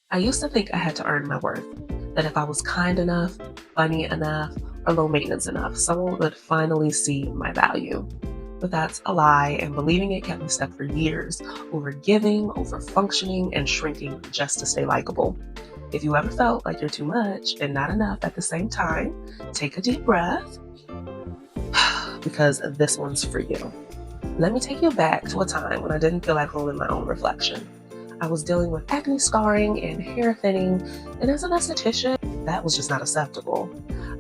I used to think I had to earn my worth, that if I was kind enough, funny enough, or low maintenance enough, someone would finally see my value. But that's a lie, and believing it kept me stuck for years, over giving, over functioning, and shrinking just to stay likable. If you ever felt like you're too much and not enough at the same time, take a deep breath because this one's for you. Let me take you back to a time when I didn't feel at home in my own reflection. I was dealing with acne scarring and hair thinning, and as an esthetician, that was just not acceptable.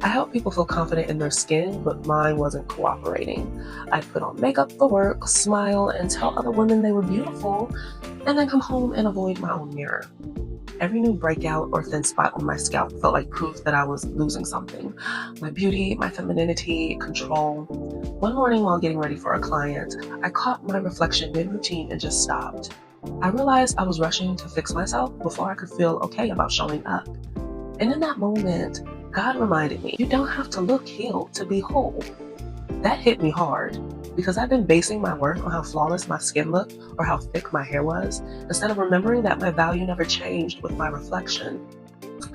I helped people feel confident in their skin, but mine wasn't cooperating. I'd put on makeup for work, smile, and tell other women they were beautiful, and then come home and avoid my own mirror. Every new breakout or thin spot on my scalp felt like proof that I was losing something. My beauty, my femininity, control. One morning while getting ready for a client, I caught my reflection mid-routine and just stopped. I realized I was rushing to fix myself before I could feel okay about showing up. And in that moment, God reminded me, you don't have to look healed to be whole. That hit me hard because I've been basing my worth on how flawless my skin looked or how thick my hair was, instead of remembering that my value never changed with my reflection.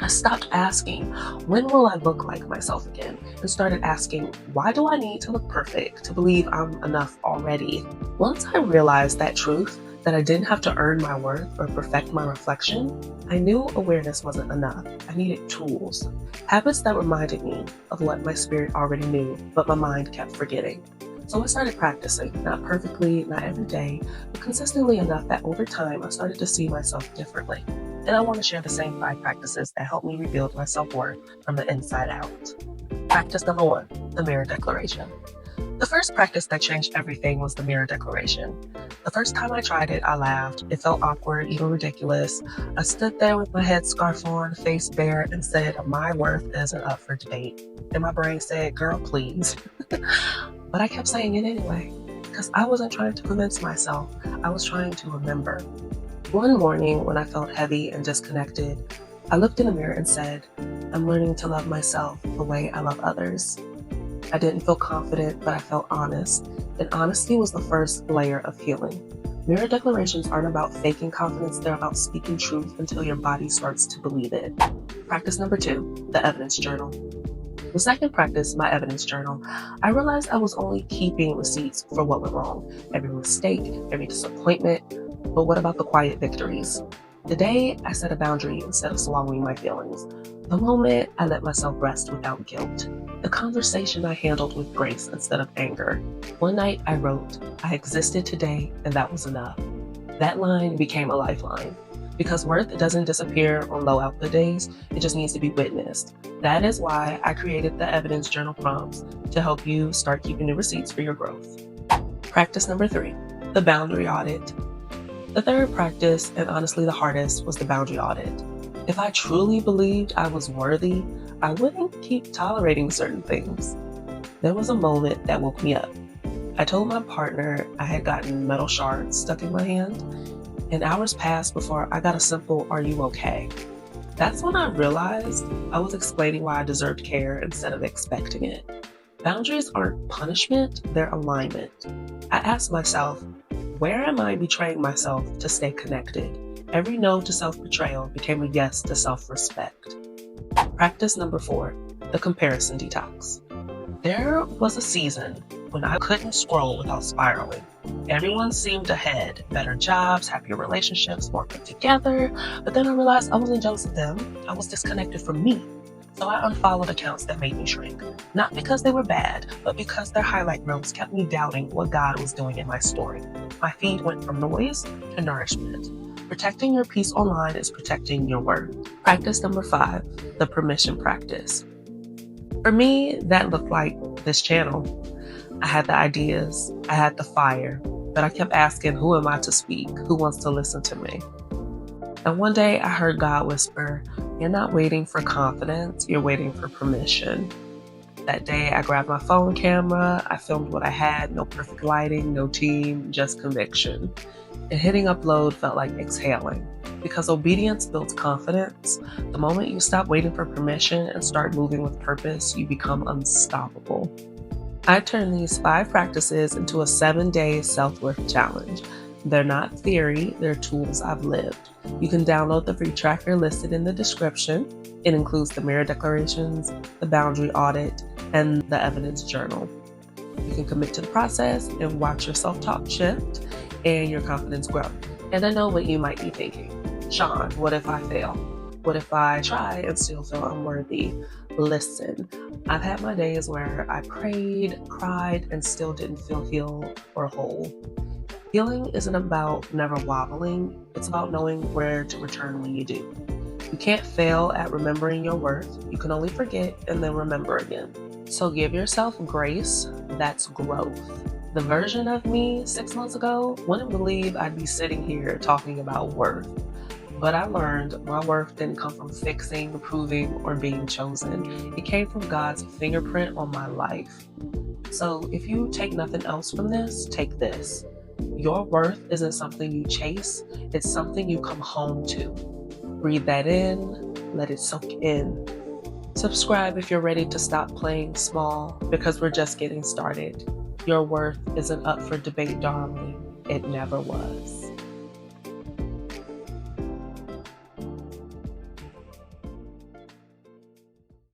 I stopped asking, when will I look like myself again? And started asking, why do I need to look perfect to believe I'm enough already? Once I realized that truth, that I didn't have to earn my worth or perfect my reflection, I knew awareness wasn't enough. I needed tools, habits that reminded me of what my spirit already knew, but my mind kept forgetting. So I started practicing, not perfectly, not every day, but consistently enough that over time I started to see myself differently. And I want to share the same 5 practices that helped me rebuild my self-worth from the inside out. Practice number 1, the mirror declaration. The first practice that changed everything was the mirror declaration. The first time I tried it, I laughed. It felt awkward, even ridiculous. I stood there with my head scarf on, face bare, and said, my worth isn't up for debate. And my brain said, girl, please. But I kept saying it anyway, because I wasn't trying to convince myself. I was trying to remember. One morning, when I felt heavy and disconnected, I looked in the mirror and said, I'm learning to love myself the way I love others. I didn't feel confident, but I felt honest. And honesty was the first layer of healing. Mirror declarations aren't about faking confidence, they're about speaking truth until your body starts to believe it. Practice number 2, the evidence journal. The second practice, my evidence journal, I realized I was only keeping receipts for what went wrong. Every mistake, every disappointment, but what about the quiet victories? Today, I set a boundary instead of swallowing my feelings. The moment I let myself rest without guilt. The conversation I handled with grace instead of anger. One night I wrote, I existed today and that was enough. That line became a lifeline. Because worth doesn't disappear on low output days, it just needs to be witnessed. That is why I created the evidence journal prompts to help you start keeping the receipts for your growth. Practice number 3, the boundary audit. The third practice, and honestly the hardest, was the boundary audit. If I truly believed I was worthy, I wouldn't keep tolerating certain things. There was a moment that woke me up. I told my partner I had gotten metal shards stuck in my hand, and hours passed before I got a simple, are you okay? That's when I realized I was explaining why I deserved care instead of expecting it. Boundaries aren't punishment, they're alignment. I asked myself, where am I betraying myself to stay connected? Every no to self-betrayal became a yes to self-respect. Practice number 4, the comparison detox. There was a season when I couldn't scroll without spiraling. Everyone seemed ahead, better jobs, happier relationships, more put together, but then I realized I wasn't jealous of them, I was disconnected from me. So I unfollowed accounts that made me shrink. Not because they were bad, but because their highlight reels kept me doubting what God was doing in my story. My feed went from noise to nourishment. Protecting your peace online is protecting your worth. Practice number 5, the permission practice. For me, that looked like this channel. I had the ideas, I had the fire, but I kept asking, who am I to speak? Who wants to listen to me? And one day I heard God whisper, you're not waiting for confidence, you're waiting for permission. That day I grabbed my phone camera, I filmed what I had, no perfect lighting, no team, just conviction. And hitting upload felt like exhaling. Because obedience builds confidence. The moment you stop waiting for permission and start moving with purpose, you become unstoppable. I turned these 5 practices into a 7-day self-worth challenge. They're not theory, they're tools I've lived. You can download the free tracker listed in the description. It includes the mirror declarations, the boundary audit, and the evidence journal. You can commit to the process and watch your self-talk shift and your confidence grow. And I know what you might be thinking. Sean, what if I fail? What if I try and still feel unworthy? Listen, I've had my days where I prayed, cried, and still didn't feel healed or whole. Healing isn't about never wobbling. It's about knowing where to return when you do. You can't fail at remembering your worth. You can only forget and then remember again. So give yourself grace. That's growth. The version of me 6 months ago wouldn't believe I'd be sitting here talking about worth. But I learned my worth didn't come from fixing, proving, or being chosen. It came from God's fingerprint on my life. So if you take nothing else from this, take this. Your worth isn't something you chase, it's something you come home to. Breathe that in, let it soak in. Subscribe if you're ready to stop playing small, because we're just getting started. Your worth isn't up for debate, darling. It never was.